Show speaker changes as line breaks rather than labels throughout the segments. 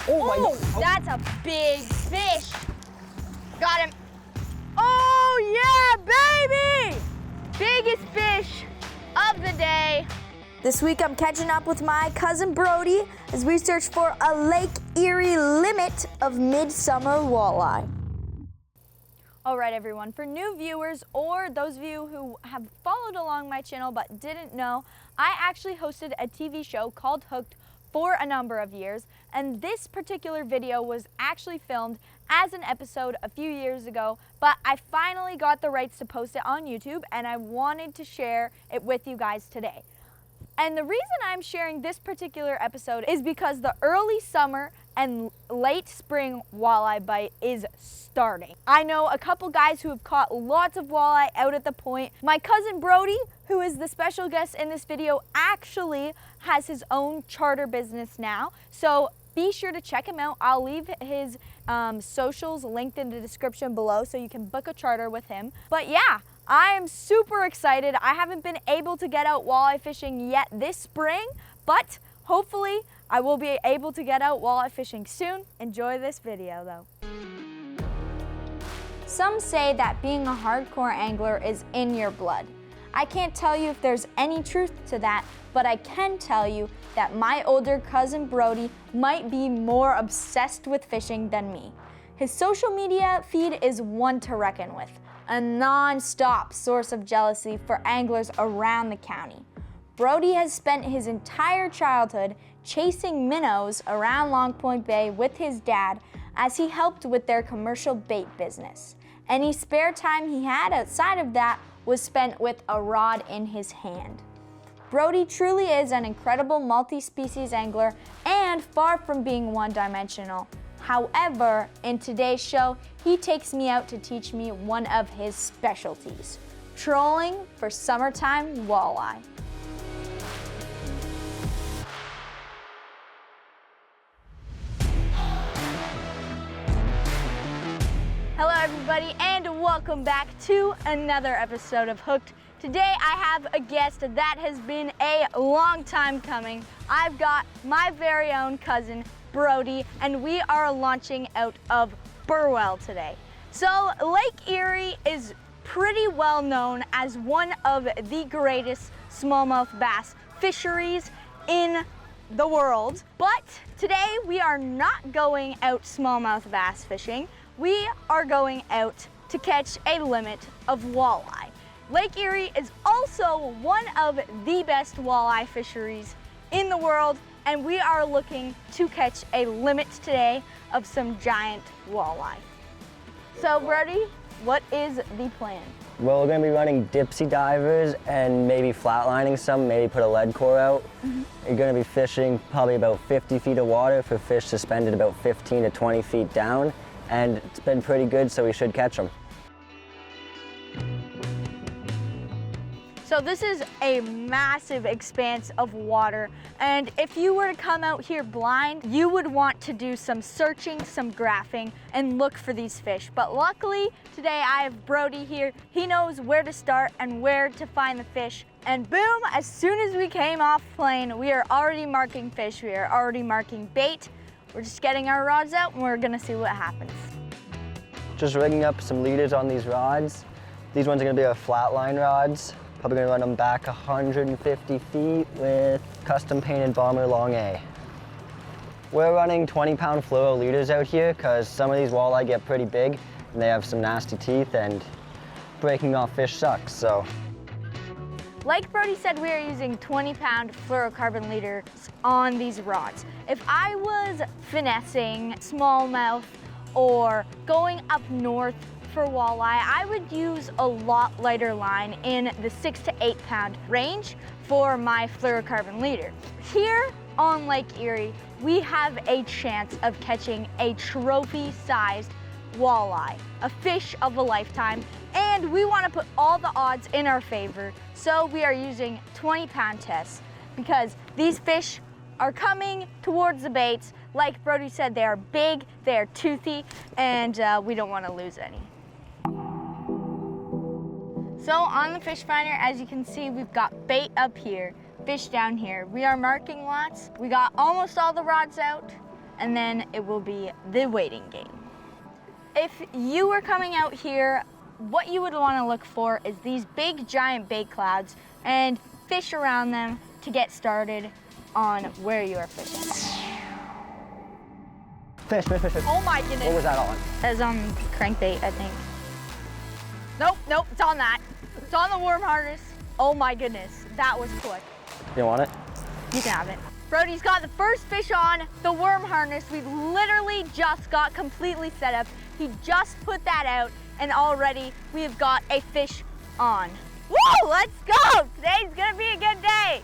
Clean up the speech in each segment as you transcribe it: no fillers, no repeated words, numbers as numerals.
Oh,
that's a big fish. Got him. Oh yeah, baby! Biggest fish of the day. This week I'm catching up with my cousin Brody as we search for a Lake Erie limit of midsummer walleye. All right, everyone, for new viewers or those of you who have followed along my channel but didn't know, I actually hosted a TV show called Hooked for a number of years, and this particular video was actually filmed as an episode a few years ago, but I finally got the rights to post it on YouTube and I wanted to share it with you guys today. And the reason I'm sharing this particular episode is because the early summer and late spring walleye bite is starting. I know a couple guys who have caught lots of walleye out at the point. My cousin Brody, who is the special guest in this video, actually has his own charter business now. So be sure to check him out. I'll leave his socials linked in the description below so you can book a charter with him. But yeah, I am super excited. I haven't been able to get out walleye fishing yet this spring, but hopefully I will be able to get out walleye fishing soon. Enjoy this video though. Some say that being a hardcore angler is in your blood. I can't tell you if there's any truth to that, but I can tell you that my older cousin Brody might be more obsessed with fishing than me. His social media feed is one to reckon with, a non-stop source of jealousy for anglers around the county. Brody has spent his entire childhood chasing minnows around Long Point Bay with his dad as he helped with their commercial bait business. Any spare time he had outside of that was spent with a rod in his hand. Brody truly is an incredible multi-species angler and far from being one-dimensional. However, in today's show, he takes me out to teach me one of his specialties, trolling for summertime walleye. Hello everybody and welcome back to another episode of Hooked. Today I have a guest that has been a long time coming. I've got my very own cousin Brody and we are launching out of Burwell today. So Lake Erie is pretty well known as one of the greatest smallmouth bass fisheries in the world. But today we are not going out smallmouth bass fishing. We are going out to catch a limit of walleye. Lake Erie is also one of the best walleye fisheries in the world, and we are looking to catch a limit today of some giant walleye. So Brody, what is the plan?
Well, we're going to be running dipsy divers and maybe flatlining some, maybe put a lead core out. You're going to be fishing probably about 50 feet of water for fish suspended about 15 to 20 feet down. And it's been pretty good, so we should catch them.
So this is a massive expanse of water, and if you were to come out here blind, you would want to do some searching, some graphing, and look for these fish. But luckily, today I have Brody here. He knows where to start and where to find the fish. And boom, as soon as we came off plane, we are already marking fish. We are already marking bait. We're just getting our rods out and we're gonna see what happens.
Just rigging up some leaders on these rods. These ones are gonna be our flatline rods. Probably gonna run them back 150 feet with custom painted bomber long A. We're running 20-pound fluoro leaders out here because some of these walleye get pretty big and they have some nasty teeth and breaking off fish sucks, so.
Like Brody said, we are using 20-pound fluorocarbon leaders on these rods. If I was finessing smallmouth or going up north for walleye, I would use a lot lighter line in the 6 to 8 pound range for my fluorocarbon leader. Here on Lake Erie, we have a chance of catching a trophy-sized walleye, a fish of a lifetime, and we want to put all the odds in our favor, so we are using 20-pound tests because these fish are coming towards the baits. Like Brody said, they are big, they are toothy, and we don't want to lose any. So on the fish finder, as you can see, we've got bait up here, fish down here. We are marking lots. We got almost all the rods out, and then it will be the waiting game. If you were coming out here, what you would want to look for is these big giant bait clouds and fish around them to get started on where you are fishing.
Fish.
Oh my goodness.
What was that on?
That was on crankbait, I think. Nope, it's on that. It's on the worm harness. Oh my goodness, that was quick.
You want it?
You can have it. Brody's got the first fish on the worm harness. We've literally just got completely set up. He just put that out, and already we have got a fish on. Woo, let's go! Today's gonna be a good day.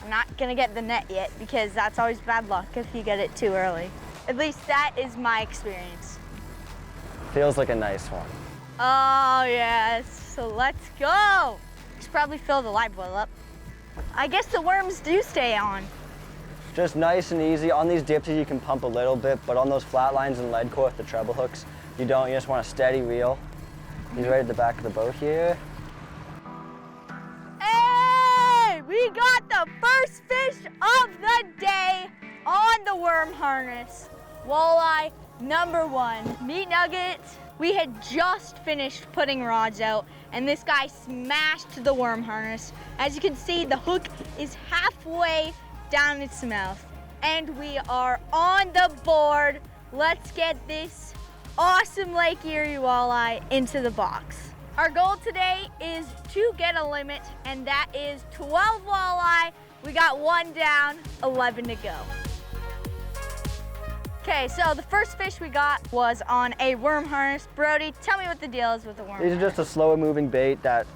I'm not gonna get the net yet because that's always bad luck if you get it too early. At least that is my experience.
Feels like a nice one.
Oh yes, so let's go. Just probably fill the live well up. I guess the worms do stay on.
Just nice and easy. On these dipsies, you can pump a little bit, but on those flat lines and lead core with the treble hooks, you don't. You just want a steady reel. He's right at the back of the boat here.
Hey, we got the first fish of the day on the worm harness. Walleye #1, meat nugget. We had just finished putting rods out, and this guy smashed the worm harness. As you can see, the hook is halfway down its mouth, and we are on the board. Let's get this awesome Lake Erie walleye into the box. Our goal today is to get a limit, and that is 12 walleye. We got 1 down, 11 to go. Okay, so the first fish we got was on a worm harness. Brody, tell me what the deal is with the worm harness.
These are just a slower moving bait that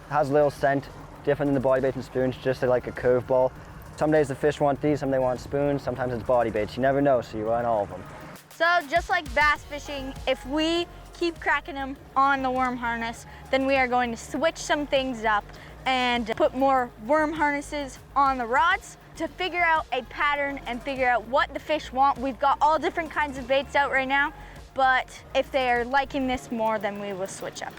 has a little scent, different than the body baits and spoons, just like a curveball. Some days the fish want these, some they want spoons, sometimes it's body baits. You never know, so you run all of them.
So just like bass fishing, if we keep cracking them on the worm harness, then we are going to switch some things up and put more worm harnesses on the rods to figure out a pattern and figure out what the fish want. We've got all different kinds of baits out right now, but if they're liking this more, then we will switch up.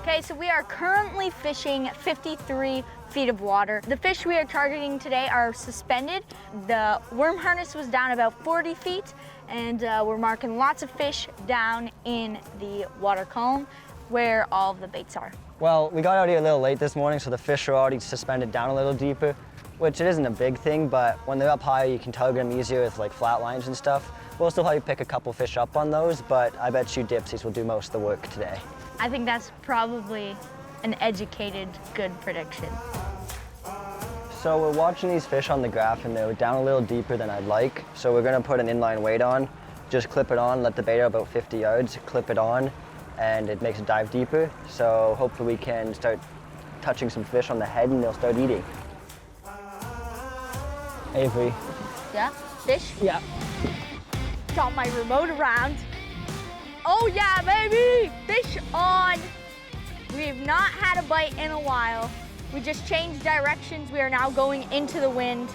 Okay, so we are currently fishing 53 feet of water. The fish we are targeting today are suspended. The worm harness was down about 40 feet, and we're marking lots of fish down in the water column where all of the baits are.
Well, we got out here a little late this morning, so the fish are already suspended down a little deeper, which it isn't a big thing, but when they're up higher, you can target them easier with like flat lines and stuff. We'll still probably pick a couple fish up on those, but I bet you dipsies will do most of the work today.
I think that's probably an educated, good prediction.
So we're watching these fish on the graph, and they're down a little deeper than I'd like, so we're gonna put an inline weight on, just clip it on, let the bait out about 50 yards, clip it on, and it makes it dive deeper. So hopefully we can start touching some fish on the head and they'll start eating. Avery.
Yeah, fish?
Yeah.
Got my remote around. Oh yeah, baby, fish on. We have not had a bite in a while. We just changed directions. We are now going into the wind.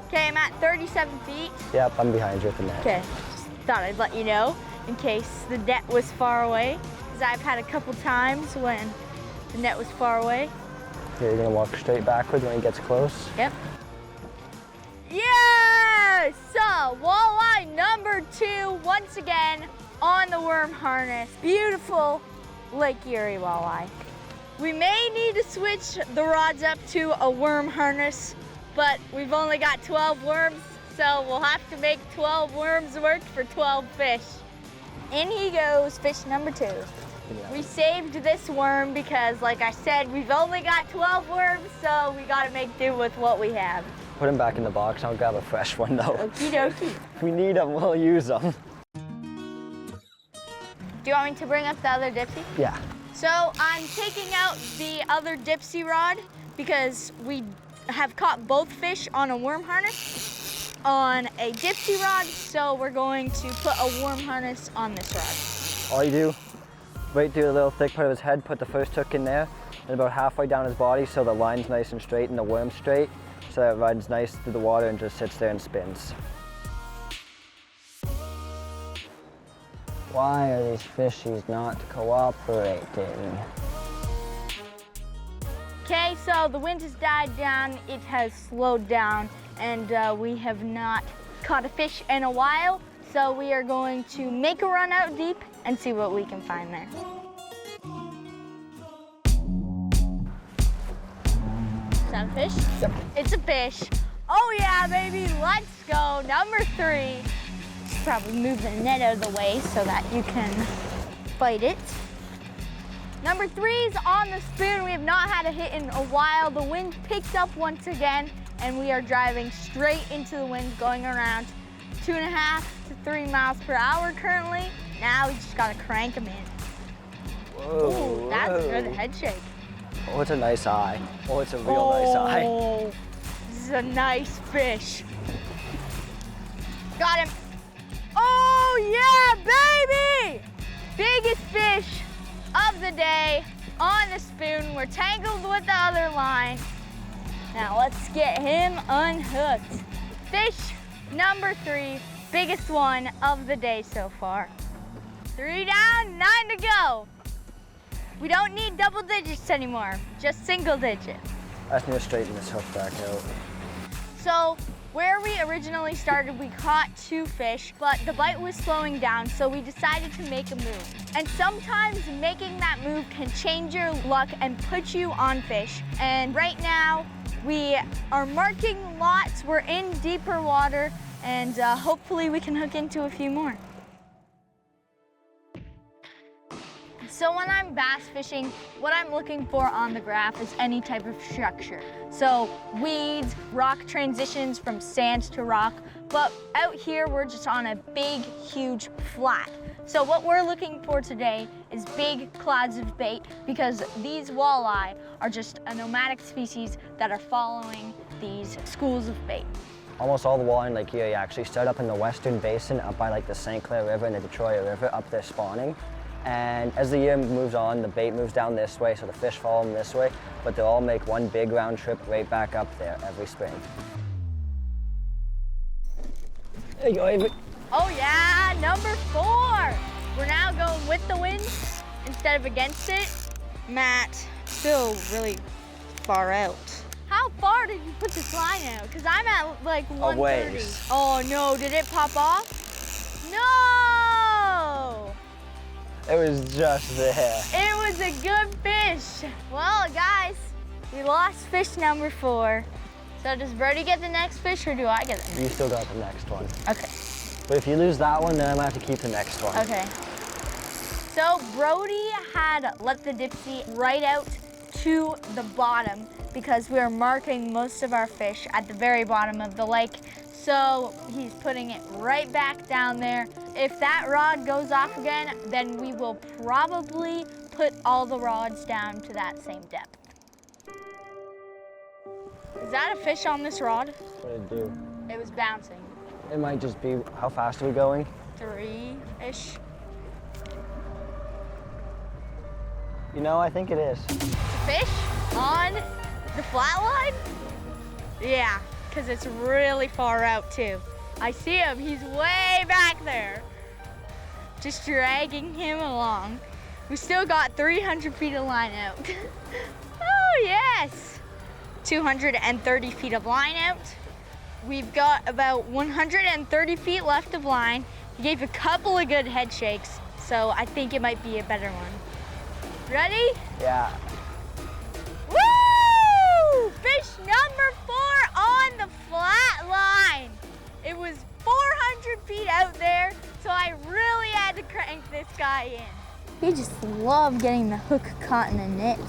Okay, I'm at 37 feet.
Yep, I'm behind you with the net.
Okay, just thought I'd let you know in case the net was far away, because I've had a couple times when the net was far away.
Here, you're gonna walk straight backwards when he gets close.
Yep. Yeah! So, walleye #2, once again, on the worm harness. Beautiful Lake Erie walleye. We may need to switch the rods up to a worm harness, but we've only got 12 worms, so we'll have to make 12 worms work for 12 fish. In he goes, fish #2.
Yeah.
We saved this worm because, like I said, we've only got 12 worms, so we gotta make do with what we have.
Put him back in the box. I'll grab a fresh one though.
Okie dokie.
If we need them, we'll use them.
Do you want me to bring up the other dipsy?
Yeah.
So I'm taking out the other dipsy rod because we have caught both fish on a worm harness on a dipsy rod, so we're going to put a worm harness on this rod.
All you do, right through the little thick part of his head, put the first hook in there, and about halfway down his body so the line's nice and straight and the worm's straight, so that it rides nice through the water and just sits there and spins. Why are these fishies not cooperating?
Okay, so the wind has died down, it has slowed down, and we have not caught a fish in a while. So we are going to make a run out deep and see what we can find there. Is that a fish?
Yep.
It's a fish. Oh yeah, baby, let's go. Number 3. Probably move the net out of the way so that you can bite it. Number 3 is on the spoon. We have not had a hit in a while. The wind picked up once again, and we are driving straight into the wind, going around 2.5 to 3 miles per hour currently. Now we just gotta crank them in.
Whoa,
Ooh, that's a good
whoa.
head shake.
Oh, it's a nice eye. Oh, it's a real nice eye.
Oh, this is a nice fish. Got him. Oh yeah, baby! Biggest fish of the day on the spoon. We're tangled with the other line. Now let's get him unhooked. Fish number 3, biggest one of the day so far. 3 down, 9 to go. We don't need double digits anymore, just single digit.
I just need to straighten this hook back out.
So where we originally started, we caught 2 fish, but the bite was slowing down, so we decided to make a move. And sometimes making that move can change your luck and put you on fish. And right now, we are marking lots. We're in deeper water, and hopefully we can hook into a few more. So when I'm bass fishing, what I'm looking for on the graph is any type of structure. So weeds, rock transitions from sand to rock, but out here we're just on a big, huge flat. So what we're looking for today is big clouds of bait, because these walleye are just a nomadic species that are following these schools of bait.
Almost all the walleye in Lake Erie actually start up in the western basin, up by like the St. Clair River and the Detroit River, up there spawning. And as the year moves on, the bait moves down this way, so the fish follow them this way, but they'll all make one big round trip right back up there every spring. There you go, Avery.
Oh yeah, number 4. We're now going with the wind instead of against it. Matt, still really far out. How far did you put this line out? Because I'm at like 130.
ways.
Oh no, did it pop off? No!
It was just there.
It was a good fish. Well, guys, we lost fish number 4. So does Brody get the next fish, or do I get it?
You still got the next one.
Okay.
But if you lose that one, then I might have to keep the next one.
Okay. So Brody had let the dipsy right out to the bottom because we are marking most of our fish at the very bottom of the lake. So he's putting it right back down there. If that rod goes off again, then we will probably put all the rods down to that same depth. Is that a fish on this rod?
What did it do?
It was bouncing.
It might just be, how fast are we going?
3-ish.
You know, I think it is.
Fish on the flat line? Yeah, because it's really far out too. I see him, he's way back there. Just dragging him along. We still got 300 feet of line out. Oh yes! 230 feet of line out. We've got about 130 feet left of line. He gave a couple of good head shakes, so I think it might be a better one. Ready?
Yeah.
Woo! Fish number 4 on the flat line. It was 400 feet out there, so I really had to crank this guy in. We just love getting the hook caught in a net.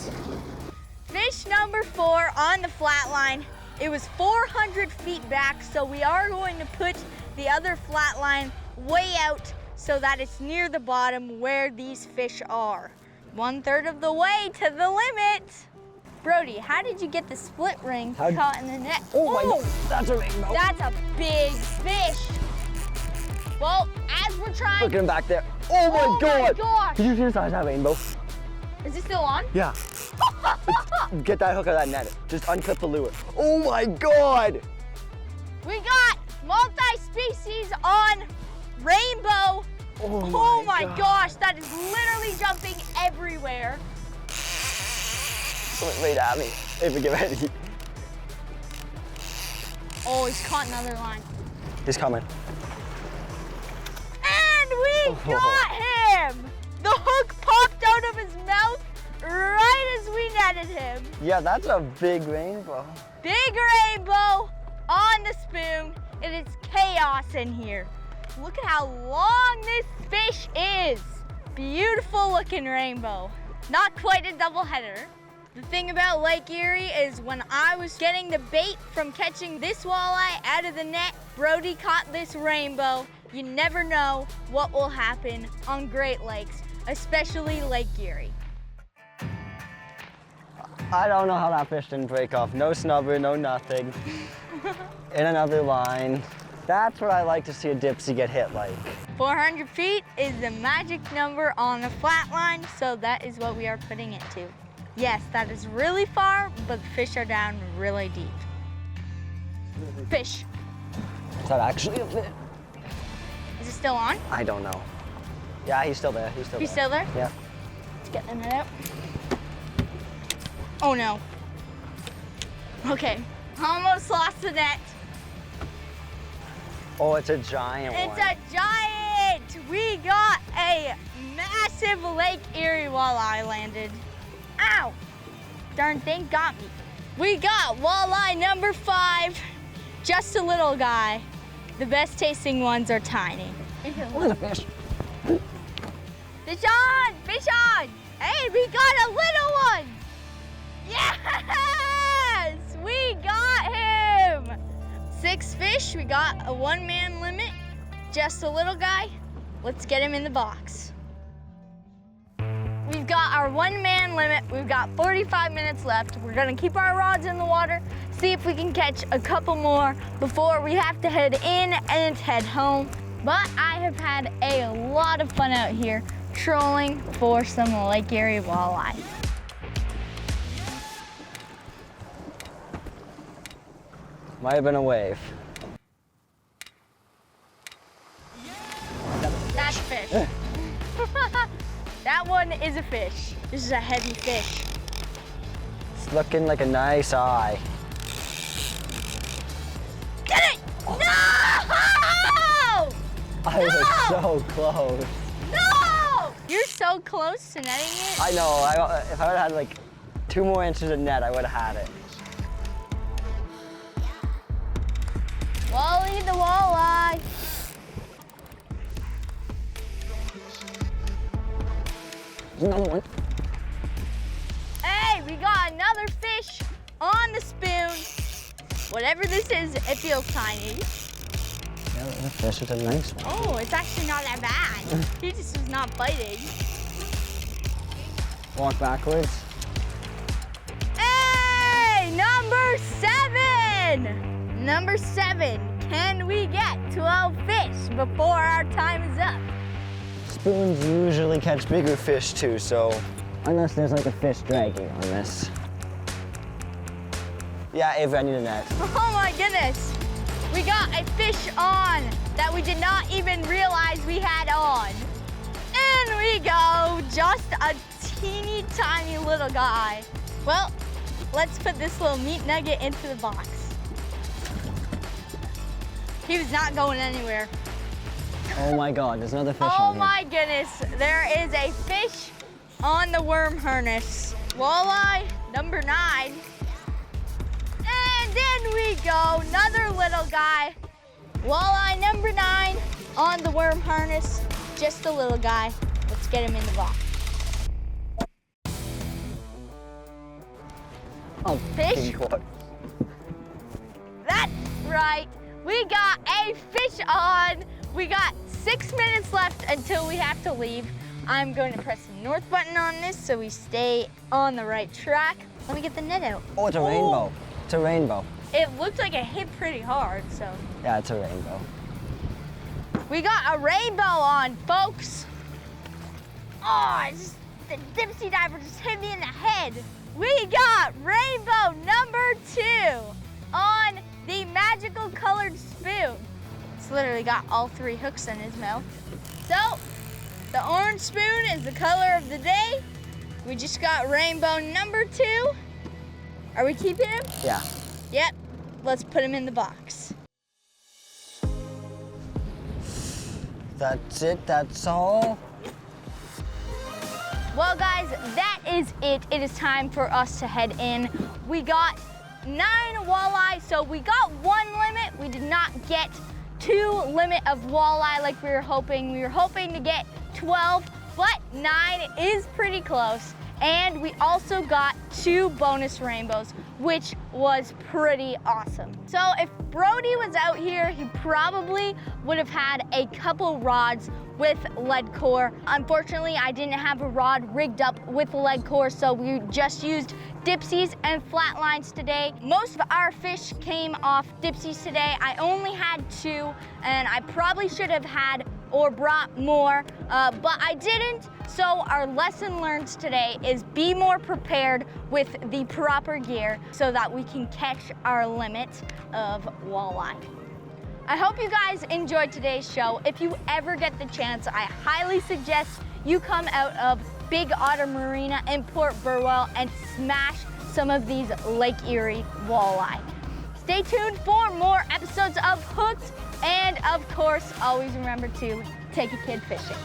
Fish number 4 on the flat line. It was 400 feet back, so we are going to put the other flat line way out so that it's near the bottom where these fish are. 1/3 of the way to the limit. Brody, how did you get the split ring caught in the net?
Oh my God, that's a rainbow.
That's a big fish. Well, as we're trying.
Look at him back there. Oh my God.
My gosh.
Did you see the size of that rainbow?
Is it still on?
Yeah. Get that hook out of that net. Just unclip the lure. Oh my God.
We got multi-species on rainbow. Oh my gosh, that is literally jumping everywhere.
Wait at me. If we get ready.
Oh, he's caught another line.
He's coming.
And we got him! The hook popped out of his mouth right as we netted him.
Yeah, that's a big rainbow.
Big rainbow on the spoon. It is chaos in here. Look at how long this fish is. Beautiful looking rainbow. Not quite a double header. The thing about Lake Erie is when I was getting the bait from catching this walleye out of the net, Brody caught this rainbow. You never know what will happen on Great Lakes, especially Lake Erie.
I don't know how that fish didn't break off. No snubber, no nothing. In another line. That's what I like to see a dipsy get hit like.
400 feet is the magic number on the flat line, so that is what we are putting it to. Yes, that is really far, but the fish are down really deep. Fish.
Is that actually a fish?
Is it still on?
I don't know. Yeah, he's still there. He's still there.
He's still there?
Yeah.
Let's get the net out. Oh no. Okay, almost lost the net.
Oh, it's a giant one.
It's a giant! We got a massive Lake Erie walleye landed. Ow! Darn thing got me. We got walleye number 5, just a little guy. The best tasting ones are tiny.
What is a fish?
Fish on! Fish on! Hey, we got a little one! Yes! We got him! 6 fish, we got a 1-man limit. Just a little guy. Let's get him in the box. We've got our 1-man limit. We've got 45 minutes left. We're gonna keep our rods in the water, see if we can catch a couple more before we have to head in and head home. But I have had a lot of fun out here trolling for some Lake Erie walleye.
Might have been a wave.
That's a fish. That one is a fish. This is a heavy fish.
It's looking like a nice eye.
Get it!
Oh.
No!
I was so close.
No! You're so close to netting it.
I know. If I would have had like 2 more inches of net, I would have had it.
Wally the walleye.
Another one.
Hey, we got another fish on the spoon. Whatever this is, it feels tiny.
Yeah, the fish is a nice one.
Oh, it's actually not that bad. He just was not biting.
Walk backwards.
Hey, number 7! Number 7, can we get 12 fish before our time is up?
Spoons usually catch bigger fish too, so unless there's like a fish dragging on this. Yeah, Avery, I need a net.
Oh my goodness. We got a fish on that we did not even realize we had on. In we go, just a teeny tiny little guy. Well, let's put this little meat nugget into the box. He was not going anywhere.
Oh my God, there's another fish
Oh
on here.
my goodness, there is a fish on the worm harness. Walleye number 9. And in we go, another little guy. Walleye number 9 on the worm harness, just a little guy. Let's get him in the box.
Oh,
Fish?
caught.
That's right. We got a fish on. We got 6 minutes left until we have to leave. I'm going to press the north button on this so we stay on the right track. Let me get the net out.
Oh, it's a rainbow. It's a rainbow.
It looked like it hit pretty hard, so.
Yeah, it's a rainbow.
We got a rainbow on, folks. Oh, the dipsy diver just hit me in the head. We got rainbow number 2 on the magical colored spoon. It's literally got all 3 hooks in his mouth. So, the orange spoon is the color of the day. We just got rainbow number 2. Are we keeping him?
Yeah.
Yep. let's put them in the box.
That's it, that's all.
Well guys, that is it. It is time for us to head in. We got 9 walleye, so we got 1 limit. We did not get 2 limit of walleye like we were hoping. We were hoping to get 12, but 9 is pretty close. And we also got 2 bonus rainbows, which was pretty awesome. So if Brody was out here, he probably would have had a couple rods with lead core. Unfortunately, I didn't have a rod rigged up with lead core, so we just used dipsies and flatlines today. Most of our fish came off dipsies today. I only had 2, and I probably should have had or brought more, but I didn't. So our lesson learned today is be more prepared with the proper gear so that we can catch our limit of walleye. I hope you guys enjoyed today's show. If you ever get the chance, I highly suggest you come out of Big Otter Marina in Port Burwell and smash some of these Lake Erie walleye. Stay tuned for more episodes of Hooked, and of course, always remember to take a kid fishing.